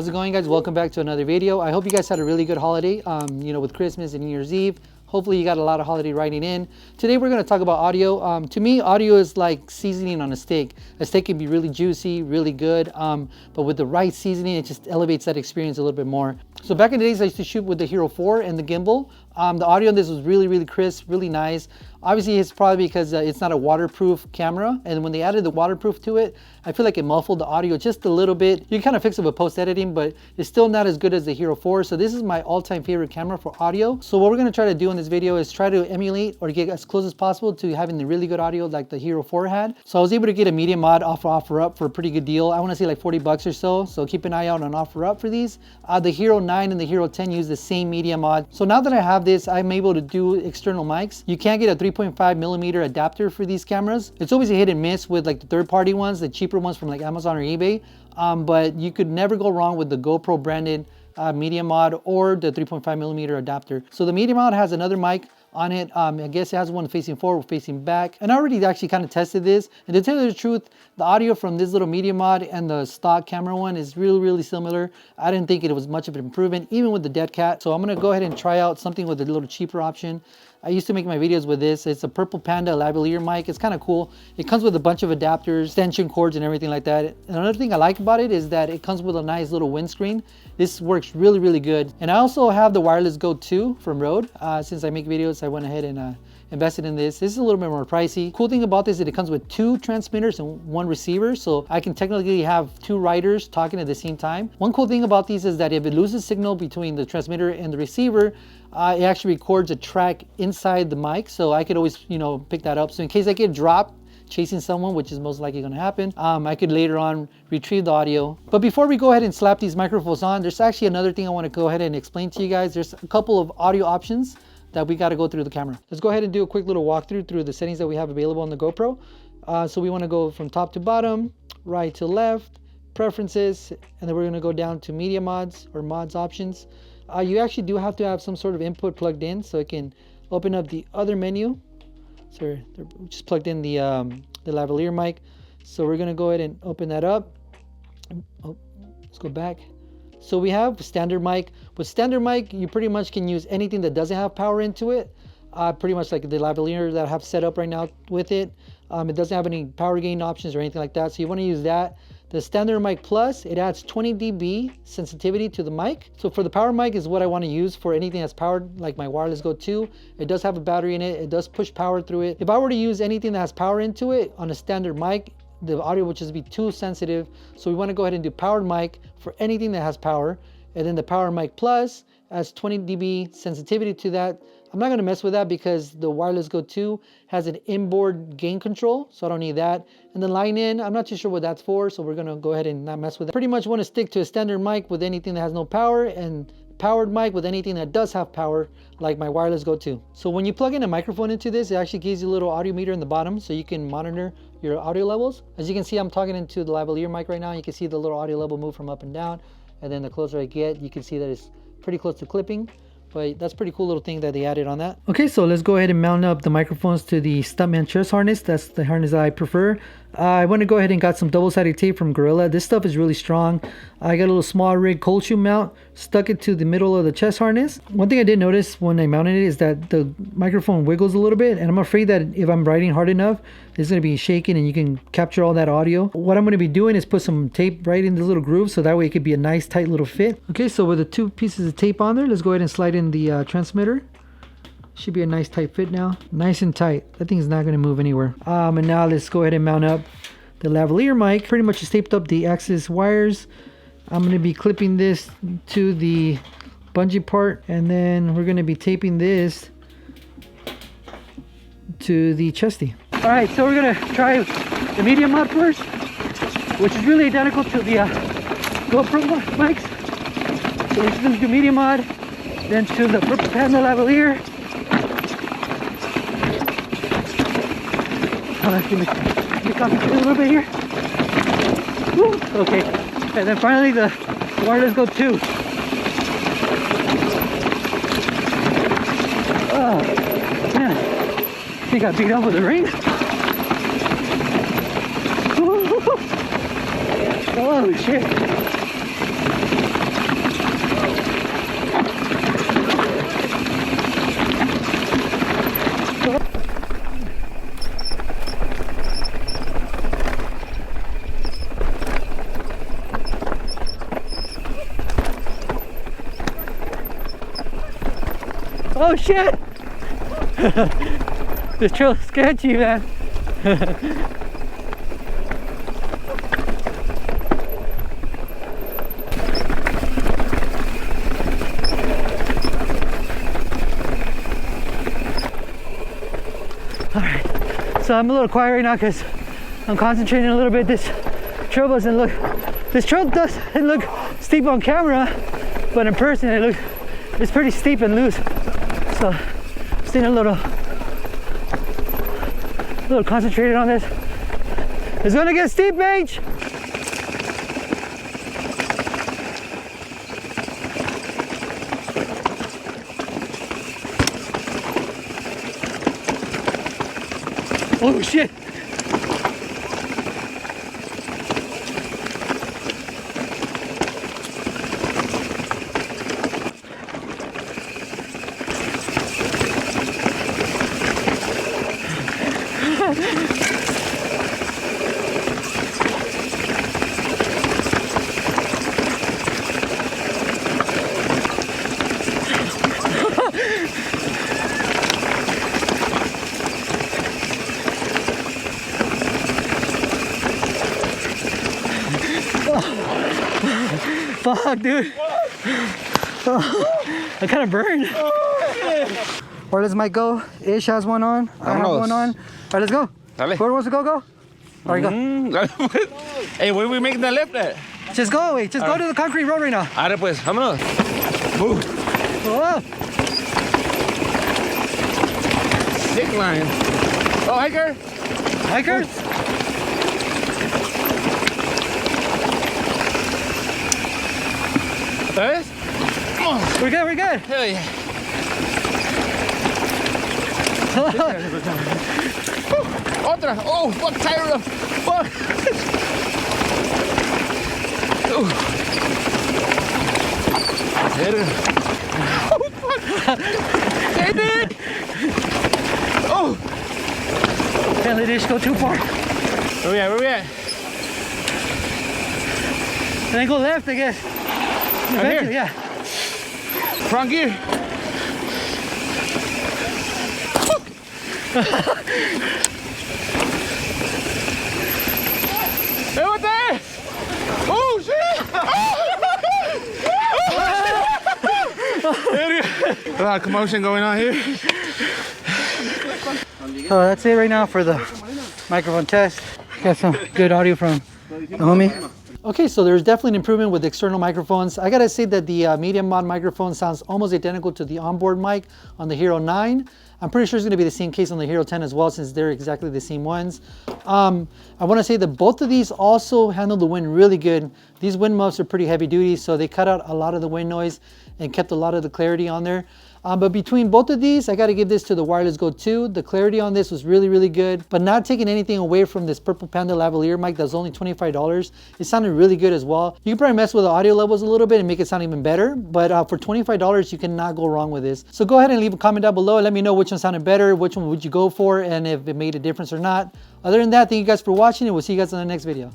How's it going, guys? Welcome back to another video. I hope you guys had a really good holiday, with Christmas and New Year's Eve. Hopefully you got a lot of holiday writing in. Today we're going to talk about audio. To me, audio is like seasoning on a steak. A steak can be really juicy, really good, but with the right seasoning, it just elevates that experience a little bit more. So back in the days, I used to shoot with the Hero 4 and the gimbal. The audio on this was really crisp, really nice. Obviously, it's probably because it's not a waterproof camera, and when they added the waterproof to it, I feel like it muffled the audio just a little bit. You can kind of fix it with post-editing, but it's still not as good as the Hero 4. So this is my all-time favorite camera for audio. So what we're going to try to do in this video is try to emulate or get as close as possible to having the really good audio like the Hero 4 had. So I was able to get a medium mod off OfferUp for a pretty good deal. I want to say like 40 bucks or so. So keep an eye out on OfferUp for these. The Hero 9 and the Hero 10 use the same media mod. So now that I have this, I'm able to do external mics. You can't get a 3.5 millimeter adapter for these cameras. It's always a hit and miss with like the third-party ones, the cheaper ones from like Amazon or eBay. But you could never go wrong with the GoPro branded media mod or the 3.5 millimeter adapter. So the media mod has another mic on it. I guess it has one facing forward, facing back. And I already actually kind of tested this. And to tell you the truth, the audio from this little media mod and the stock camera one is really similar. I didn't think it was much of an improvement, even with the dead cat. So I'm gonna go ahead and try out something with a little cheaper option. I used to make my videos with this. It's a purple PANDA lavalier mic. It's kind of cool. It comes with a bunch of adapters, extension cords, and everything like that. And another thing I like about it is that it comes with a nice little windscreen. This works really good. And I also have the Wireless Go 2 from Rode. Since I make videos, I went ahead and invested in this. This is a little bit more pricey. Cool thing about this is that it comes with 2 transmitters and 1 receiver, so I can technically have 2 writers talking at the same time. One cool thing about these is that if it loses signal between the transmitter and the receiver, it actually records a track inside the mic, so I could always, pick that up. So in case I get dropped chasing someone, which is most likely going to happen, I could later on retrieve the audio. But before we go ahead and slap these microphones on, there's actually another thing I want to go ahead and explain to you guys. There's a couple of audio options that we got to go through the camera. Let's go ahead and do a quick little walkthrough through the settings that we have available on the GoPro. So we want to go from top to bottom, right to left, preferences, and then we're going to go down to media mods or mods options. You actually do have to have some sort of input plugged in so it can open up the other menu. So they're just plugged in the lavalier mic. So we're going to go ahead and open that up. Oh, let's go back. So we have standard mic. With standard mic, you pretty much can use anything that doesn't have power into it. Pretty much like the lavalier that I have set up right now with it. It doesn't have any power gain options or anything like that. So you want to use that. The standard mic plus, it adds 20 dB sensitivity to the mic. So for the power mic is what I want to use for anything that's powered, like my Wireless Go 2. It does have a battery in it. It does push power through it. If I were to use anything that has power into it on a standard mic, the audio would just be too sensitive. So we want to go ahead and do powered mic for anything that has power. And then the power mic plus adds 20 dB sensitivity to that. I'm not going to mess with that because the Wireless Go 2 has an inboard gain control, so I don't need that. And the line in, I'm not too sure what that's for, so we're going to go ahead and not mess with that. Pretty much want to stick to a standard mic with anything that has no power, and powered mic with anything that does have power, like my Wireless Go 2. So when you plug in a microphone into this, it actually gives you a little audio meter in the bottom so you can monitor your audio levels. As you can see, I'm talking into the lavalier mic right now. You can see the little audio level move from up and down, and then the closer I get, you can see that it's pretty close to clipping. But that's a pretty cool little thing that they added on that. Okay, so let's go ahead and mount up the microphones to the Stuntman chest harness. That's the harness that I prefer. I went to go ahead and got some double-sided tape from Gorilla. This stuff is really strong. I got a little Smallrig cold shoe mount, stuck it to the middle of the chest harness. One thing I did notice when I mounted it is that the microphone wiggles a little bit, and I'm afraid that if I'm writing hard enough, it's going to be shaking and you can capture all that audio. What I'm going to be doing is put some tape right in the little groove so that way it could be a nice tight little fit. Okay, so with the 2 pieces of tape on there, let's go ahead and slide in the transmitter. Should be a nice tight fit now. Nice and tight. That thing's not going to move anywhere. And now let's go ahead and mount up the lavalier mic. Pretty much just taped up the access wires. I'm going to be clipping this to the bungee part, and then we're going to be taping this to the chesty. Alright, so we're going to try the media mod first, which is really identical to the GoPro mics. So we're just going to do media mod, then to the purple PANDA lavalier. Let me concentrate a little bit here. Woo, okay, and then finally the Wireless Go 2. Oh man, I think I beat up with the rain. Oh shit. Oh shit! This trail's sketchy, man. Alright, so I'm a little quiet right now because I'm concentrating a little bit. This trail doesn't look steep on camera, but in person it's pretty steep and loose. So staying a little concentrated on this. It's gonna get steep, H. Oh shit! Fuck, dude. Oh, I kind of burned. Or let's might go. Ish has one on. I have one on. All right, let's go. Dale. Whoever wants to go, go. All right, go. Hey, where are we making the left at? Just go, wait. Just go to the concrete road right now. Ahora pues, vámonos. Move. Oh. Sick line. Oh, hiker. Hiker? ¿Sabes? We're good, we're good. Hell yeah. Otra. Oh, fuck, tired of. Fuck. Hit it. Oh, fuck. Hey, dude. Oh. Can't let this go too far. Where we at? Where we at? And then go left, I guess. Right here? Yeah. Front gear. Hey, what the? Oh, shit! A lot of commotion going on here. So that's it right now for the microphone test. Got some good audio from the homie. Okay, so there's definitely an improvement with external microphones. I gotta say that the medium mod microphone sounds almost identical to the onboard mic on the Hero 9. I'm pretty sure it's gonna be the same case on the Hero 10 as well, since they're exactly the same ones. I wanna say that both of these also handle the wind really good. These wind muffs are pretty heavy duty, so they cut out a lot of the wind noise and kept a lot of the clarity on there. But between both of these, I gotta give this to the Wireless Go 2. The clarity on this was really, really good, but not taking anything away from this Purple Panda lavalier mic that's only $25. It sounded really good as well. You can probably mess with the audio levels a little bit and make it sound even better, but for $25, you cannot go wrong with this. So go ahead and leave a comment down below and let me know which one sounded better, which one would you go for, and if it made a difference or not. Other than that, thank you guys for watching, and we'll see you guys in the next video.